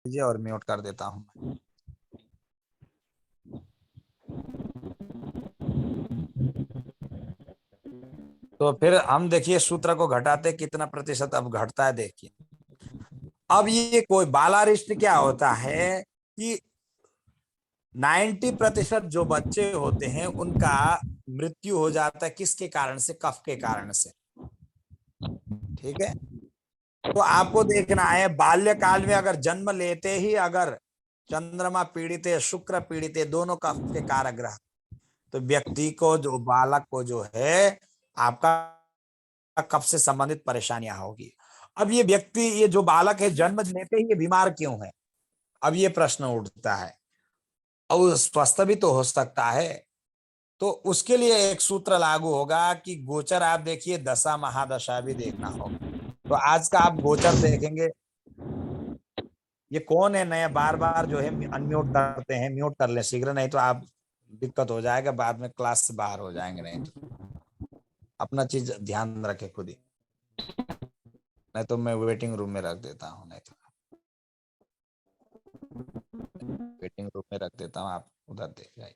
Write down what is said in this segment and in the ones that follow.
लीजिए और म्यूट कर देता हूं। तो फिर हम देखिए सूत्र को घटाते कितना प्रतिशत अब घटता है देखिए। अब ये कोई बालारिष्ट क्या होता है कि 90% जो बच्चे होते हैं उनका मृत्यु हो जाता है किसके कारण से? कफ के कारण से। ठीक है। तो आपको देखना है बाल्यकाल में अगर जन्म लेते ही अगर चंद्रमा पीड़ित है, शुक्र पीड़ित है, दोनों कफ के कारक ग्रह, तो व्यक्ति को जो बालक को जो है आपका कफ से संबंधित परेशानियां होगी। अब ये व्यक्ति, ये जो बालक है जन्म लेते ही ये बीमार क्यों है? अब ये प्रश्न उठता है। और स्वस्थ भी तो हो सकता है। तो उसके लिए एक सूत्र लागू होगा कि गोचर आप देखिए, दशा महादशा भी देखना होगा। तो आज का आप गोचर देखेंगे। ये कौन है नया बार बार जो है अनम्यूट करते हैं? म्यूट कर ले शीघ्र, नहीं तो आप दिक्कत हो जाएगा, बाद में क्लास से बाहर हो जाएंगे। नहीं तो अपना चीज ध्यान रखे खुद ही, नहीं तो मैं वेटिंग रूम में रख देता हूँ। नहीं तो वेटिंग रूम में रख देता हूँ, आप उधर देख जाइए।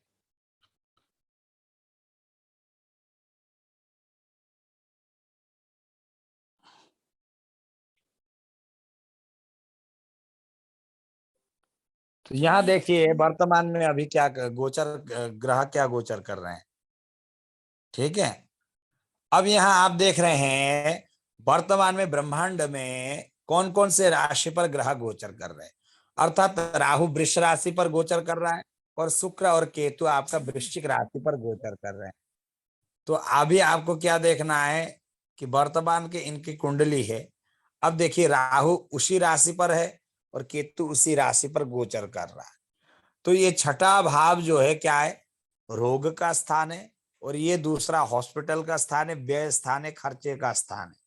तो यहाँ देखिए वर्तमान में अभी क्या गोचर, ग्रह क्या गोचर कर रहे हैं। ठीक है। अब यहाँ आप देख रहे हैं वर्तमान में ब्रह्मांड में कौन कौन से राशि पर ग्रह गोचर कर रहे हैं। अर्थात राहु वृष राशि पर गोचर कर रहा है और शुक्र और केतु आपका वृश्चिक राशि पर गोचर कर रहे हैं। तो अभी आपको क्या देखना है कि वर्तमान के इनकी कुंडली है। अब देखिए राहु उसी राशि पर है और केतु उसी राशि पर गोचर कर रहा है। तो ये छठा भाव जो है क्या है? रोग का स्थान है। और ये दूसरा हॉस्पिटल का स्थान है, व्यय स्थान है, खर्चे का स्थान है।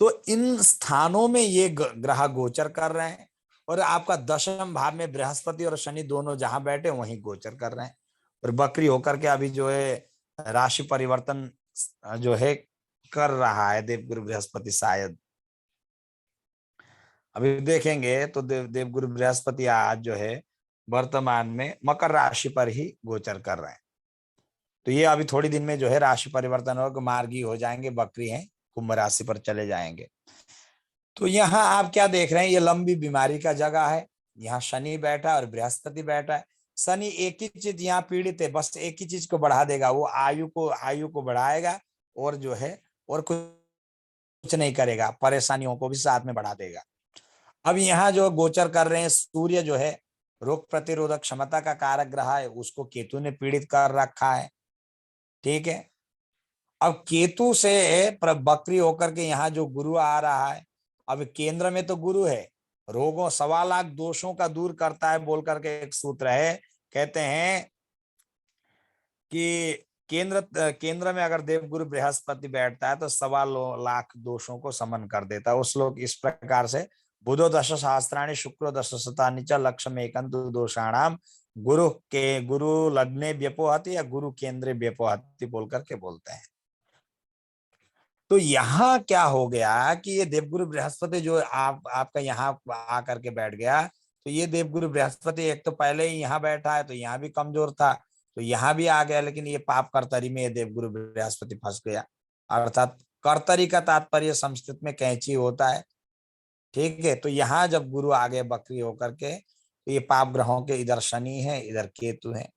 तो इन स्थानों में ये ग्रह गोचर कर रहे हैं। और आपका दशम भाव में बृहस्पति और शनि दोनों जहां बैठे वहीं गोचर कर रहे हैं। और बकरी होकर के अभी जो है राशि परिवर्तन जो है कर रहा है देवगुरु बृहस्पति शायद। अभी देखेंगे तो देवगुरु बृहस्पति आज जो है वर्तमान में मकर राशि पर ही गोचर कर रहे हैं। तो ये अभी थोड़ी दिन में जो है राशि परिवर्तन होगा, मार्गी हो जाएंगे, बकरी हैं, कुंभ राशि पर चले जाएंगे। तो यहाँ आप क्या देख रहे हैं? ये लंबी बीमारी का जगह है। यहाँ शनि बैठा है और बृहस्पति बैठा है। शनि एक ही चीज यहाँ पीड़ित है, बस एक ही चीज को बढ़ा देगा, वो आयु को बढ़ाएगा। और जो है और कुछ नहीं करेगा, परेशानियों को भी साथ में बढ़ा देगा। अब यहाँ जो गोचर कर रहे हैं सूर्य जो है रोग प्रतिरोधक क्षमता का कारक ग्रह है, उसको केतु ने पीड़ित कर रखा है। ठीक है। अब केतु से बकरी होकर के यहाँ जो गुरु आ रहा है, अब केंद्र में तो गुरु है, रोगों 1.25 लाख दोषों का दूर करता है बोल करके एक सूत्र है। कहते हैं कि केंद्र में अगर देवगुरु बृहस्पति बैठता है तो 1.25 लाख दोषों को समन कर देता है। वो श्लोक इस प्रकार से, बुधो दश सहस्त्राणि शुक्रो दश शतानि च लक्ष्यम एकंतु दोषाणाम गुरु लग्ने व्यपोहति या गुरु केंद्रे व्यपोहति बोल करके बोलते हैं। तो यहाँ क्या हो गया कि ये देवगुरु बृहस्पति जो आपका यहाँ आकर के बैठ गया, तो ये देवगुरु बृहस्पति एक तो पहले ही यहाँ बैठा है तो यहाँ भी कमजोर था, तो यहाँ भी आ गया, लेकिन ये पाप कर्तरी में ये देवगुरु बृहस्पति फंस गया। अर्थात कर्तरी का तात्पर्य संस्कृत में कैंची होता है। ठीक है। तो यहाँ जब गुरु आ गए बकरी होकर के, तो ये पाप ग्रहों के, इधर शनि है इधर केतु है,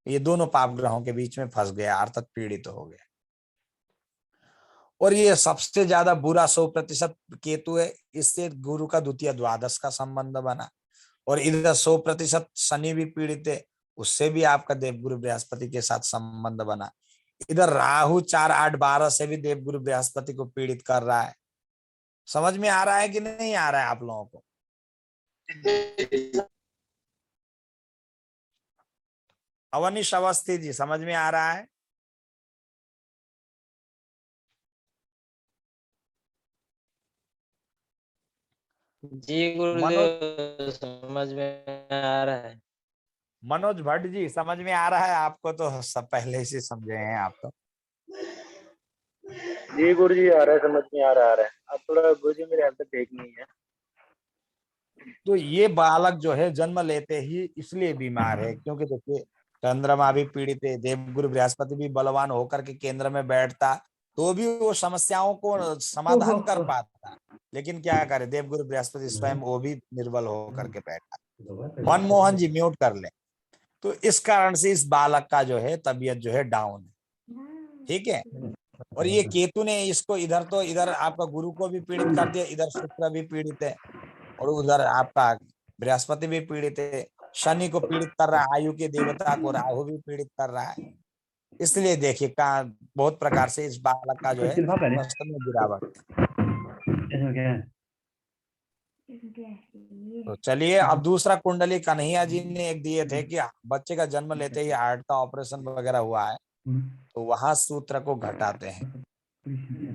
ये दोनों पाप ग्रहों के बीच में फंस गया, अर्थात पीड़ित हो गया। और ये सबसे ज्यादा बुरा 100% केतु है, इससे गुरु का द्वितीय द्वादश का संबंध बना। और इधर 100% शनि भी पीड़ित है, उससे भी आपका देवगुरु बृहस्पति के साथ संबंध बना। इधर राहु 4, 8, 12 से भी देवगुरु बृहस्पति को पीड़ित कर रहा है। समझ में आ रहा है कि नहीं आ रहा है आप लोगों को? अवनीश अवस्थी जी, समझ में आ रहा है? जी मनोज गुरुदेव, समझ में आ रहा है। मनोज भट्ट जी, समझ में आ रहा है आपको? तो सब पहले से समझे हैं आप तो। जी गुरु जी, आ रहा है, समझ में आ रहा है। अब थोड़ा गुरु जी मेरे यहाँ पे ठीक नहीं है। तो ये बालक जो है जन्म लेते ही इसलिए बीमार है क्योंकि देखिए चंद्रमा भी पीड़ित है, देवगुरु बृहस्पति भी बलवान होकर के केंद्र में बैठता तो भी वो समस्याओं को समाधान कर पाता, लेकिन क्या करे देवगुरु बृहस्पति स्वयं वो भी निर्बल होकर के बैठा। मनमोहन जी म्यूट कर ले। तो इस कारण से इस बालक का जो है तबीयत जो है डाउन है, ठीक है। और ये केतु ने इसको इधर तो इधर आपका गुरु को भी पीड़ित कर दिया, इधर शुक्र भी पीड़ित है और उधर आपका बृहस्पति भी पीड़ित है, शनि को पीड़ित कर रहा है, आयु के देवता को राहु भी पीड़ित कर रहा है। इसलिए देखिए का बहुत प्रकार से इस बालक का जो है स्वास्थ्य में गिरावट। तो चलिए अब दूसरा कुंडली कन्हैया जी ने एक दिए थे कि बच्चे का जन्म लेते ही हार्ट का ऑपरेशन वगैरह हुआ है तो वहां सूत्र को घटाते हैं।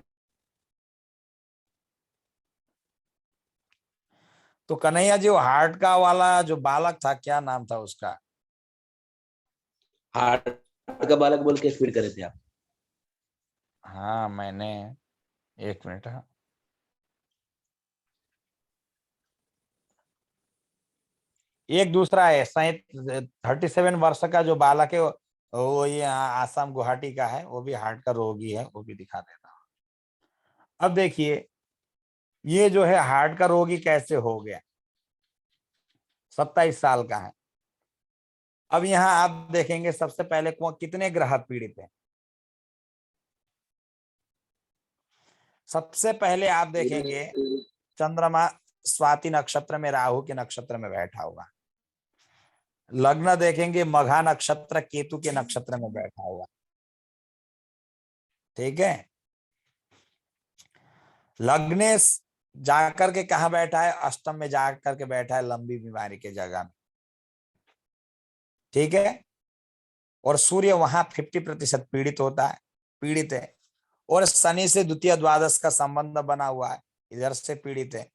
तो कन्हैया जी वो हार्ट का वाला जो बालक था क्या नाम था उसका? हार्ट का बालक बोल के फीड करे थे आप? हाँ मैंने, एक मिनट। हाँ एक दूसरा है 37 वर्ष का जो बालक है वो ये आसाम गुवाहाटी का है, वो भी हार्ट का रोगी है, वो भी दिखा देता हूँ। अब देखिए ये जो है हार्ट का रोगी कैसे हो गया, 27 साल का है। अब यहाँ आप देखेंगे सबसे पहले कितने ग्रह पीड़ित हैं। सबसे पहले आप देखेंगे चंद्रमा स्वाति नक्षत्र में राहु के नक्षत्र में बैठा हुआ, लग्न देखेंगे मघा नक्षत्र केतु के नक्षत्र में बैठा हुआ, ठीक है। लग्नेश जाकर के कहा बैठा है, अष्टम में जाकर के बैठा है लंबी बीमारी के जगह में, ठीक है। और सूर्य वहां 50% पीड़ित होता है, पीड़ित है। और शनि से द्वितीय द्वादश का संबंध बना हुआ है, इधर से पीड़ित है।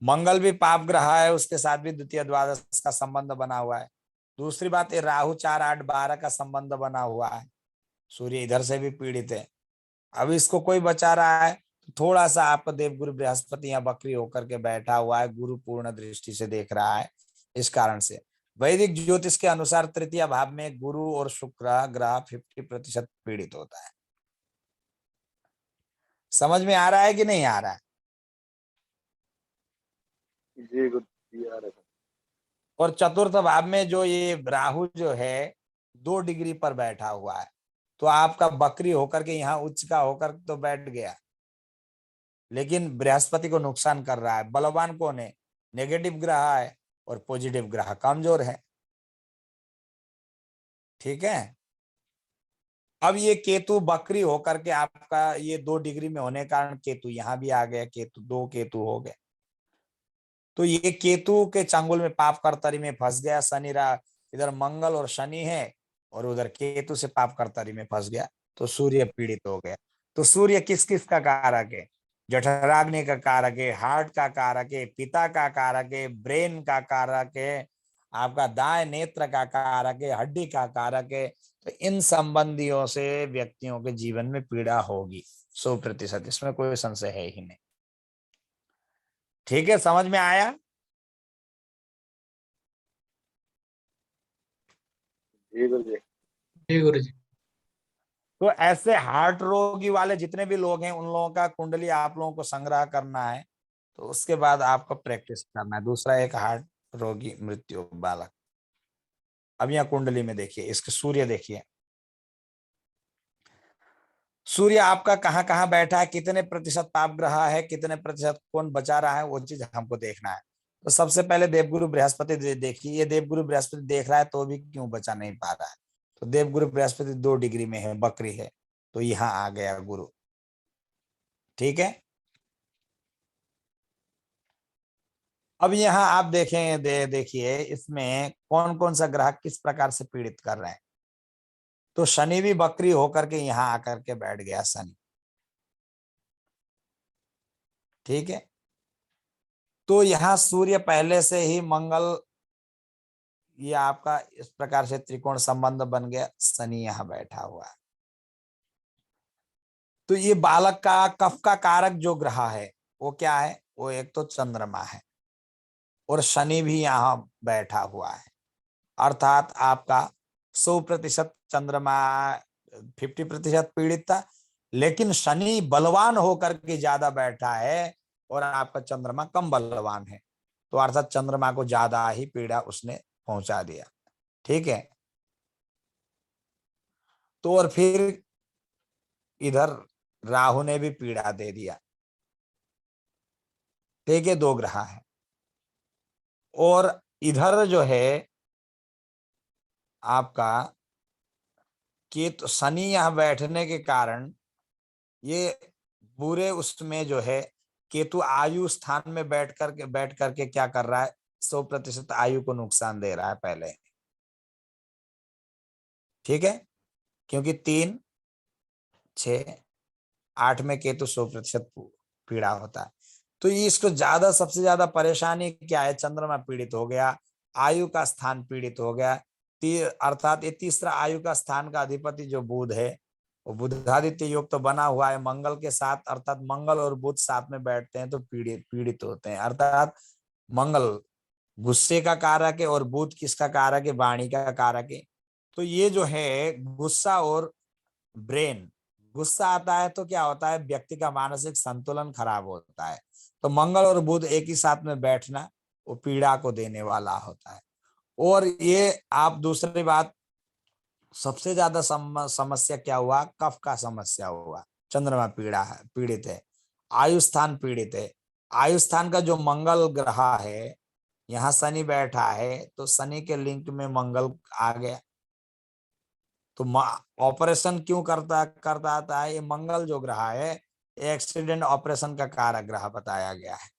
मंगल भी पाप ग्रह है, उसके साथ भी द्वितीय द्वादश का संबंध बना हुआ है। दूसरी बात है राहु 4, 8, 12 का संबंध बना हुआ है, सूर्य इधर से भी पीड़ित है। अब इसको कोई बचा रहा है तो थोड़ा सा आपका देवगुरु बृहस्पति यहाँ बकरी होकर के बैठा हुआ है, गुरु पूर्ण दृष्टि से देख रहा है। इस कारण से वैदिक ज्योतिष के अनुसार तृतीय भाव में गुरु और शुक्र ग्रह 50% पीड़ित होता है। समझ में आ रहा है कि नहीं आ रहा है? जी गुरु आ रहा है। और चतुर्थ भाव में जो ये राहु जो है 2 डिग्री पर बैठा हुआ है, तो आपका बकरी होकर के यहाँ उच्च का होकर तो बैठ गया, लेकिन बृहस्पति को नुकसान कर रहा है। बलवान कौन है? नेगेटिव ग्रह है और पॉजिटिव ग्रह कमजोर है, ठीक है। अब ये केतु बकरी होकर के आपका ये 2 डिग्री में होने के कारण केतु यहाँ भी आ गया, केतु 2 केतु हो गए। तो ये केतु के चंगुल में पाप कर्तरी में फंस गया शनि। इधर मंगल और शनि है और उधर केतु से पाप कर्तरी में फंस गया, तो सूर्य पीड़ित हो गया। तो सूर्य किस किस का कारक है? जठराग्नि का कारक है, हार्ट का कारक है, पिता का कारक है, ब्रेन का कारक है, आपका दाएं नेत्र का कारक है, हड्डी का कारक है। तो इन संबंधियों से व्यक्तियों के जीवन में पीड़ा होगी 100%, इसमें कोई संशय है ही नहीं, ठीक है। समझ में आया? जी गुरु जी। जी गुरु जी। तो ऐसे हार्ट रोगी वाले जितने भी लोग हैं उन लोगों का कुंडली आप लोगों को संग्रह करना है, तो उसके बाद आपको प्रैक्टिस करना है। दूसरा एक हार्ट रोगी मृत्यु बालक। अब यहाँ कुंडली में देखिए, इसके सूर्य देखिए, सूर्य आपका कहाँ कहाँ बैठा है, कितने प्रतिशत पाप ग्रह है, कितने प्रतिशत कौन बचा रहा है, वो चीज हमको देखना है। तो सबसे पहले देवगुरु बृहस्पति देखिए, ये देवगुरु बृहस्पति देख रहा है तो भी क्यों बचा नहीं पा रहा है। तो देवगुरु बृहस्पति 2 डिग्री में है, बकरी है, तो यहाँ आ गया गुरु, ठीक है। अब यहाँ आप देखें देखिए इसमें कौन कौन सा ग्रह किस प्रकार से पीड़ित कर रहे हैं। तो शनि भी बकरी होकर के यहाँ आकर के बैठ गया शनि, ठीक है। तो यहाँ सूर्य पहले से ही मंगल, ये आपका इस प्रकार से त्रिकोण संबंध बन गया, शनि यहाँ बैठा हुआ है। तो ये बालक का कफ का कारक जो ग्रह है वो क्या है? वो एक तो चंद्रमा है, और शनि भी यहाँ बैठा हुआ है, अर्थात आपका 100% चंद्रमा 50% पीड़ित था, लेकिन शनि बलवान होकर के ज्यादा बैठा है और आपका चंद्रमा कम बलवान है, तो अर्थात चंद्रमा को ज्यादा ही पीड़ा उसने पहुंचा दिया। ठीक है, तो और फिर इधर राहु ने भी पीड़ा दे दिया। ठीक है, 2 ग्रह है। और इधर जो है आपका केतु शनि यहां बैठने के कारण ये बुरे उसमें जो है केतु आयु स्थान में बैठ करके क्या कर रहा है, 100% आयु को नुकसान दे रहा है पहले। ठीक है, क्योंकि 3, 6, 8 में केतु 100% पीड़ा होता है। तो ये इसको ज्यादा सबसे ज्यादा परेशानी क्या है, चंद्रमा पीड़ित हो गया, आयु का स्थान पीड़ित हो गया, अर्थात ये तीसरा आयु का स्थान का अधिपति जो बुध है, वो बुधादित्य योग तो बना हुआ है मंगल के साथ, अर्थात मंगल और बुध साथ में बैठते हैं तो पीड़ित होते हैं। अर्थात मंगल गुस्से का कारक है और बुध किसका कारक है, वाणी का कारक है। तो ये जो है गुस्सा और ब्रेन, गुस्सा आता है तो क्या होता है, व्यक्ति का मानसिक संतुलन खराब होता है। तो मंगल और बुध एक ही साथ में बैठना वो पीड़ा को देने वाला होता है। और ये आप दूसरी बात, सबसे ज्यादा समस्या क्या हुआ, कफ का समस्या हुआ। चंद्रमा पीड़ित है, आयु स्थान पीड़ित है। आयु स्थान का जो मंगल ग्रह है, यहाँ शनि बैठा है तो शनि के लिंक में मंगल आ गया। तो ऑपरेशन क्यों करता करता आता है, ये मंगल जो ग्रह है एक्सीडेंट ऑपरेशन का कारक ग्रह बताया गया है।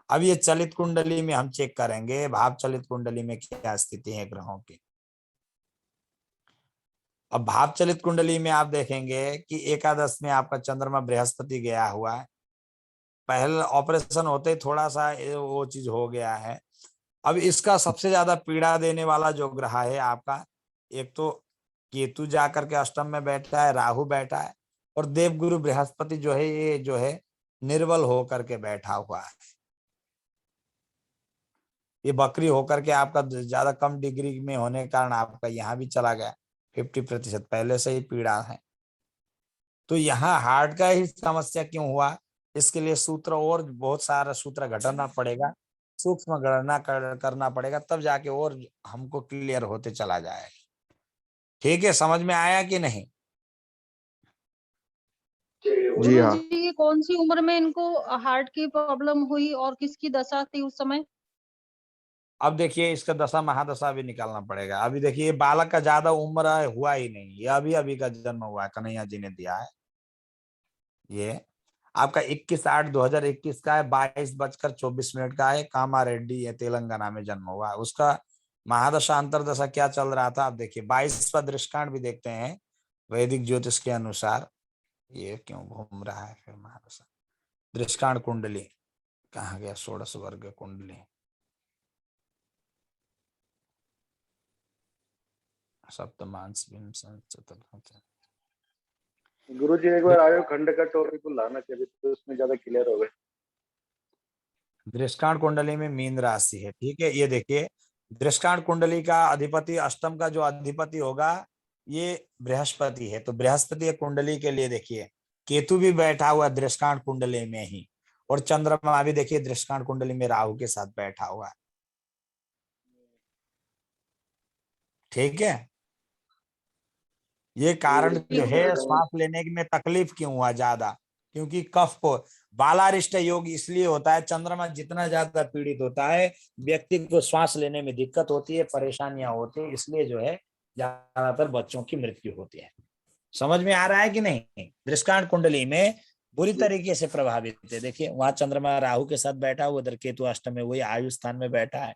अब ये चलित कुंडली में हम चेक करेंगे भाव चलित कुंडली में क्या स्थिति है ग्रहों की। अब भाव चलित कुंडली में आप देखेंगे कि एकादश में आपका चंद्रमा बृहस्पति गया हुआ है, पहले ऑपरेशन होते ही थोड़ा सा वो चीज हो गया है। अब इसका सबसे ज्यादा पीड़ा देने वाला जो ग्रह है आपका, एक तो केतु जाकर के अष्टम में बैठा है, राहु बैठा है, और देवगुरु बृहस्पति जो है ये जो है निर्बल होकर के बैठा हुआ है। ये बकरी होकर के आपका ज्यादा कम डिग्री में होने के कारण आपका यहाँ भी चला गया, 50% पहले से ही पीड़ा है। तो यहाँ हार्ट का ही समस्या क्यों हुआ, इसके लिए सूत्र और बहुत सारा सूत्र घटाना पड़ेगा, सूक्ष्म गणना करना पड़ेगा, तब जाके और हमको क्लियर होते चला जाएगा। ठीक है, समझ में आया कि नहीं? जी हाँ। गुरुजी ये कौन सी उम्र में इनको हार्ट की प्रॉब्लम हुई और किसकी दशा थी उस समय? अब देखिए इसका दशा महादशा भी निकालना पड़ेगा। अभी देखिए ये बालक का ज्यादा उम्र हुआ ही नहीं, ये अभी अभी का जन्म हुआ है, कन्हैया जी ने दिया है। ये आपका 21/8/2021 का है, 22:24 का है, कामा रेड्डी ये तेलंगाना में जन्म हुआ है। उसका महादशा अंतरदशा क्या चल रहा था, आप देखिए 22वां दृष्टांत भी देखते हैं वैदिक ज्योतिष के अनुसार। ये क्यों घूम रहा है फिर महादशा, दृष्टांत कुंडली कहाँ गया, षोडश वर्ग कुंडली, सप्तमांश गुरु जी एक बार आयो खंड का टॉपिक को लाना चाहिए तो उसमें ज्यादा क्लियर हो गए। दृष्टांत कुंडली में मीन राशि है। ठीक है, ये देखिए दृष्टांत कुंडली का अधिपति, अष्टम का जो अधिपति होगा ये बृहस्पति है। तो बृहस्पति कुंडली के लिए देखिए केतु भी बैठा हुआ दृष्टांत कुंडली में ही, और चंद्रमा भी देखिए दृष्टांत कुंडली में राहु के साथ बैठा हुआ है। ठीक है, ये कारण जो है श्वास लेने में तकलीफ क्यों हुआ ज्यादा, क्योंकि कफ को बालारिष्ट योग इसलिए होता है, चंद्रमा जितना ज्यादा पीड़ित होता है व्यक्ति को श्वास लेने में दिक्कत होती है, परेशानियां होती है, इसलिए जो है ज्यादातर बच्चों की मृत्यु होती है। समझ में आ रहा है कि नहीं? दृष्टांत कुंडली में बुरी तरीके से प्रभावित है। देखिए वहां चंद्रमा राहु के साथ बैठा हुआ, उधर केतु अष्टम में वही आयु स्थान में बैठा है।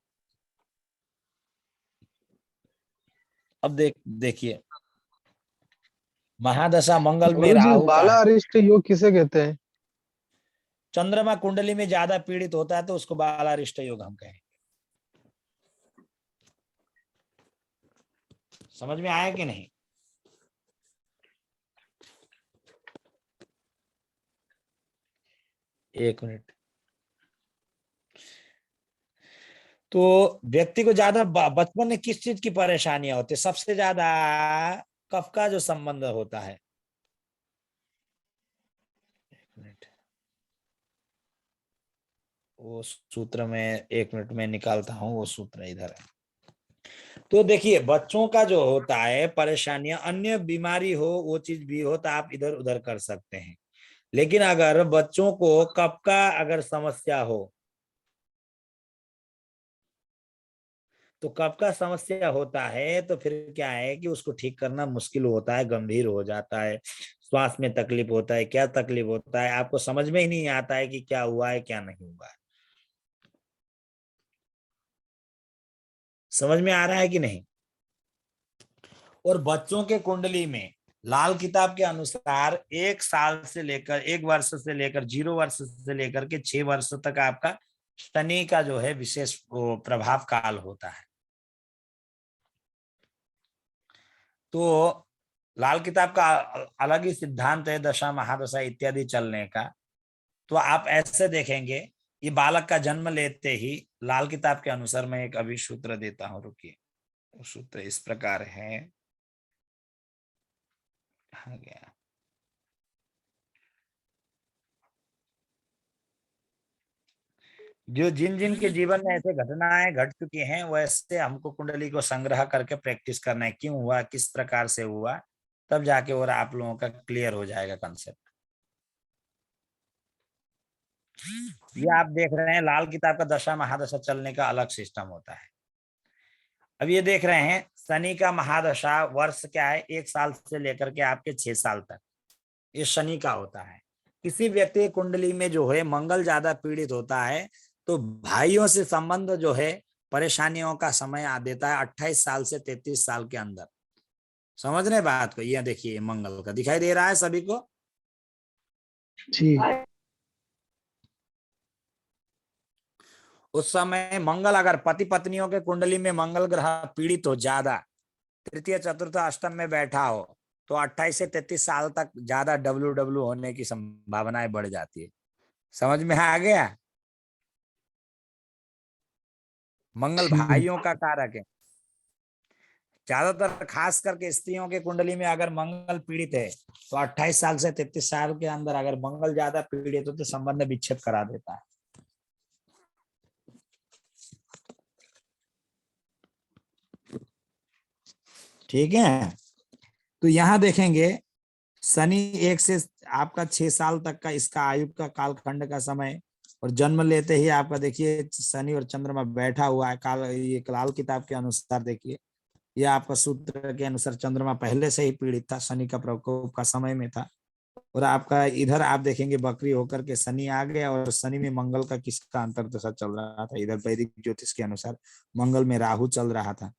अब देखिए महादशा मंगल में गुरु जी राहु का बाला है, अरिष्ट योग किसे कहते हैं? चंद्रमा कुंडली में ज्यादा पीड़ित होता है तो उसको बालारिष्ट योग हम कहें। समझ में आया कि नहीं? एक मिनट, तो व्यक्ति को ज्यादा बचपन में किस चीज की परेशानियां होती है? सबसे ज्यादा कफ का जो संबंध होता है। एक मिनट, वो सूत्र में 1 मिनट में निकालता हूँ, वो सूत्र इधर है। तो देखिए, बच्चों का जो होता है परेशानियां, अन्य बीमारी हो, वो चीज भी हो तो आप इधर उधर कर सकते हैं, लेकिन अगर बच्चों को कफ का अगर समस्या हो, तो कफ का समस्या होता है तो फिर क्या है कि उसको ठीक करना मुश्किल होता है, गंभीर हो जाता है, श्वास में तकलीफ होता है, क्या तकलीफ होता है आपको समझ में ही नहीं आता है कि क्या हुआ है क्या नहीं हुआ है। समझ में आ रहा है कि नहीं? और बच्चों के कुंडली में लाल किताब के अनुसार 1 वर्ष से लेकर 0 वर्ष से लेकर के 6 वर्ष तक आपका शनि का जो है विशेष प्रभाव काल होता है। तो लाल किताब का अलग ही सिद्धांत है दशा महादशा इत्यादि चलने का। तो आप ऐसे देखेंगे, ये बालक का जन्म लेते ही लाल किताब के अनुसार, मैं एक अभी सूत्र देता हूं, रुकिए, सूत्र इस प्रकार है, कहाँ गया, जो जिन जिन के जीवन में ऐसे घटनाएं घट चुकी हैं वैसे हमको कुंडली को संग्रह करके प्रैक्टिस करना है, क्यों हुआ, किस प्रकार से हुआ, तब जाके और आप लोगों का क्लियर हो जाएगा कंसेप्ट। ये आप देख रहे हैं लाल किताब का दशा महादशा चलने का अलग सिस्टम होता है। अब ये देख रहे हैं शनि का महादशा वर्ष क्या है, 1 साल से लेकर के आपके 6 साल तक, ये शनि का होता है। किसी व्यक्ति की कुंडली में जो है मंगल ज्यादा पीड़ित होता है तो भाइयों से संबंध जो है परेशानियों का समय आ देता है 28 साल से 33 साल के अंदर। समझ रहे बात को? ये देखिए मंगल का दिखाई दे रहा है सभी को जी। उस समय मंगल, अगर पति पत्नियों के कुंडली में मंगल ग्रह पीड़ित हो ज्यादा, तृतीय चतुर्थ अष्टम में बैठा हो, तो 28 से 33 साल तक ज्यादा डब्ल्यू होने की संभावनाएं बढ़ जाती है। समझ में आ गया? मंगल भाइयों का कारक है। ज्यादातर खास करके स्त्रियों के कुंडली में अगर मंगल पीड़ित है तो 28 साल से 33 साल के अंदर अगर मंगल ज्यादा पीड़ित हो तो संबंध विच्छेद करा देता है। ठीक है, तो यहां देखेंगे शनि 1 से आपका 6 साल तक का इसका आयु का कालखंड का समय, और जन्म लेते ही आपका देखिए शनि और चंद्रमा बैठा हुआ है काल, ये लाल किताब के अनुसार देखिए, ये आपका सूत्र के अनुसार चंद्रमा पहले से ही पीड़ित था, शनि का प्रकोप का समय में था। और आपका इधर आप देखेंगे बकरी होकर के शनि आ गया, और शनि में मंगल का किसका अंतर्दशा चल रहा था, इधर वैदिक ज्योतिष के अनुसार मंगल में राहु चल रहा था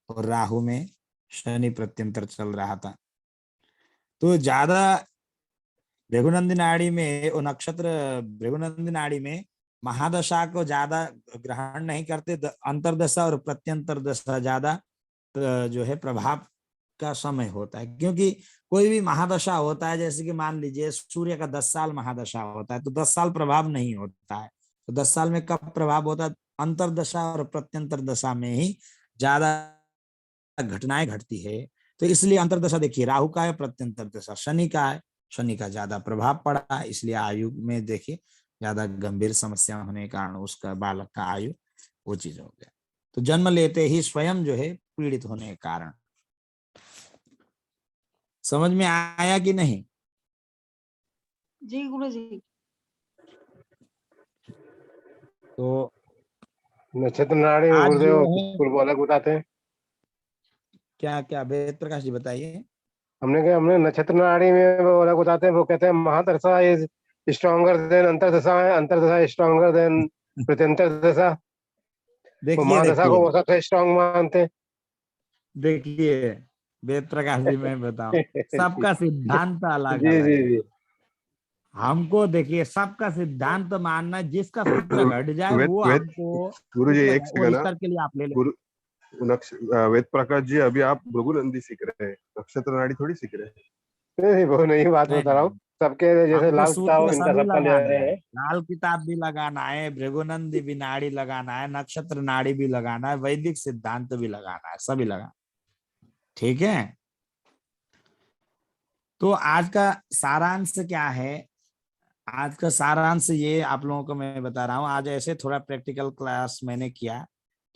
और राहु में शनि प्रत्यंतर चल रहा था। तो ज्यादा भृगुनंदी नाड़ी में, वो नक्षत्र भृगुनंदी नाड़ी में महादशा को ज्यादा ग्रहण नहीं करते, अंतरदशा और प्रत्यंतर दशा ज्यादा जो है प्रभाव का समय होता है। क्योंकि कोई भी महादशा होता है, जैसे कि मान लीजिए सूर्य का 10 साल महादशा होता है तो 10 साल प्रभाव नहीं होता है, तो 10 साल में कब प्रभाव होता है? अंतरदशा और प्रत्यंतर दशा में ही ज्यादा घटनाएं घटती है। तो इसलिए अंतरदशा देखिए राहु का है, प्रत्यंतर दशा शनि का है, शनि का ज्यादा प्रभाव पड़ा, इसलिए आयु में देखिए ज्यादा गंभीर समस्या होने के कारण उसका बालक का आयु वो चीज हो गया। तो जन्म लेते ही स्वयं जो है पीड़ित होने के कारण। समझ में आया कि नहीं? जी गुरुजी। तो नक्षत्र नाड़ी में आज गुरुदेव जो है बिल्कुल अलग बताते हैं। क्या क्या वेद प्रकाश जी बताइए। हमने नक्षत्र नाड़ी में वो अलग बताते हैं, वो कहते हैं महादशा इज स्ट्रॉन्गर देन अंतरदशा है, अंतरदशा स्ट्रॉन्गर देन प्रत्यंतर दशा। वो देखिए महादशा को देखिए वो सबसे स्ट्रॉन्ग मानते हैं। देखिए वेद प्रकाश जी मैं बताऊं, सबका सिद्धांत अलग जी अलग जी है। जी। हमको देखिए सबका सिद्धांत मानना, जिसका सूत्र घट जाए वेद वो वेद हमको गुरु जी सूत्र एक वो सेकंड ईश्वर के लिए आप ले ले। गुरु वेद प्रकाश जी अभी आप भृगु नंदी सीख रहे हैं, नक्षत्र नाड़ी थोड़ी सीख रहे हैं। नहीं वो नहीं बात नहीं बता रहा हूँ। सबके जैसे हमको लाल सूत्र किताब इनका सभी सबका ले लगाना रहे है, हैं। लाल किताब भी लगाना है, भृगुनंदी भी नाड़ी लगाना है, नक्षत्र नाड़ी भी लगाना है, वैदिक सिद्धांत भी लगाना है, सभी लगाना। ठीक है, तो आज का सारांश क्या है? आज का सारांश ये आप लोगों को मैं बता रहा हूँ। आज ऐसे थोड़ा प्रैक्टिकल क्लास मैंने किया,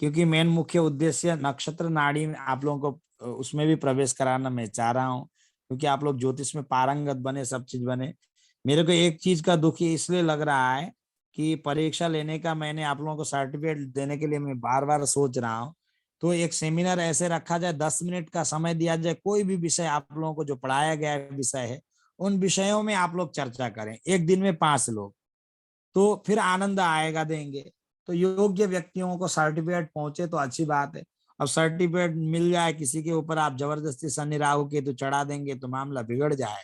क्योंकि मेन मुख्य उद्देश्य नक्षत्र नाड़ी में आप लोगों को उसमें भी प्रवेश कराना मैं चाह रहा हूँ, क्योंकि आप लोग ज्योतिष में पारंगत बने, सब चीज बने। मेरे को एक चीज का दुख इसलिए लग रहा है कि परीक्षा लेने का मैंने आप लोगों को सर्टिफिकेट देने के लिए मैं बार बार सोच रहा हूँ। तो एक सेमिनार ऐसे रखा जाए, 10 मिनट का समय दिया जाए, कोई भी विषय आप लोगों को जो पढ़ाया गया विषय है उन विषयों में आप लोग चर्चा करें, एक दिन में 5 लोग, तो फिर आनंद आएगा, देंगे। तो योग्य व्यक्तियों को सर्टिफिकेट पहुंचे तो अच्छी बात है। अब सर्टिफिकेट मिल जाए किसी के ऊपर, आप जबरदस्ती शनि राहु केतु चढ़ा देंगे तो मामला बिगड़ जाए।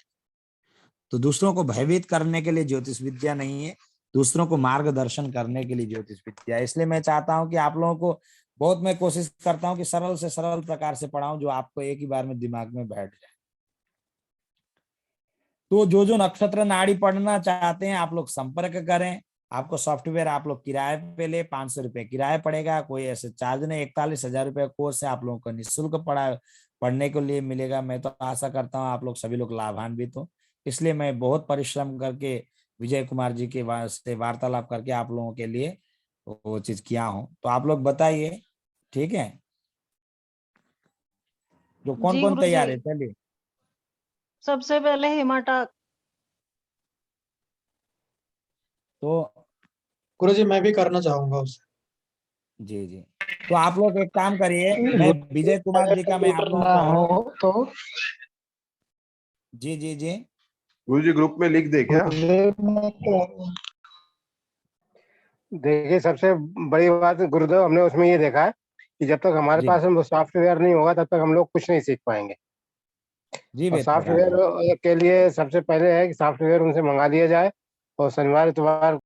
तो दूसरों को भयभीत करने के लिए ज्योतिष विद्या नहीं है, दूसरों को मार्गदर्शन करने के लिए ज्योतिष विद्या है। इसलिए मैं चाहता हूं कि आप लोगों को बहुत, मैं कोशिश करता हूं कि सरल से सरल प्रकार से पढ़ाऊं, जो आपको एक ही बार में दिमाग में बैठ जाए। तो जो जो नक्षत्र नाड़ी पढ़ना चाहते हैं आप लोग संपर्क करें। आपको सॉफ्टवेयर आप लोग किराए पे ले, 500 रुपये किराया पड़ेगा, कोई ऐसे चार्ज नहीं। 41,000 रुपये कोर्स है, आप लोगों को निःशुल्क पढ़ने के लिए मिलेगा। मैं तो आशा करता हूँ आप लोग सभी लोग लाभान्वित हो। इसलिए मैं बहुत परिश्रम करके विजय कुमार जी के से वार्तालाप करके आप लोगों के लिए वो चीज किया हूँ। तो आप लोग बताइए, ठीक है? जो कौन जी कौन गुरुजी, तैयार है, चलिए। सबसे पहले हेमाटा। तो गुरुजी मैं भी करना चाहूंगा उसे। जी जी, तो आप लोग एक काम करिए, मैं विजय कुमार जी का मैं आप लोगों ना को, हो तो जी जी जी, गुरु जी ग्रुप में लिख दे क्या? देखिए, सबसे बड़ी बात गुरुदेव, हमने उसमें ये देखा है कि जब तक हमारे जी पास वो सॉफ्टवेयर नहीं होगा तब तक हम लोग कुछ नहीं सीख पाएंगे। जी और बेटा, सॉफ्टवेयर के लिए सबसे पहले है कि सॉफ्टवेयर उनसे मंगा लिया जाए और शनिवार इतवार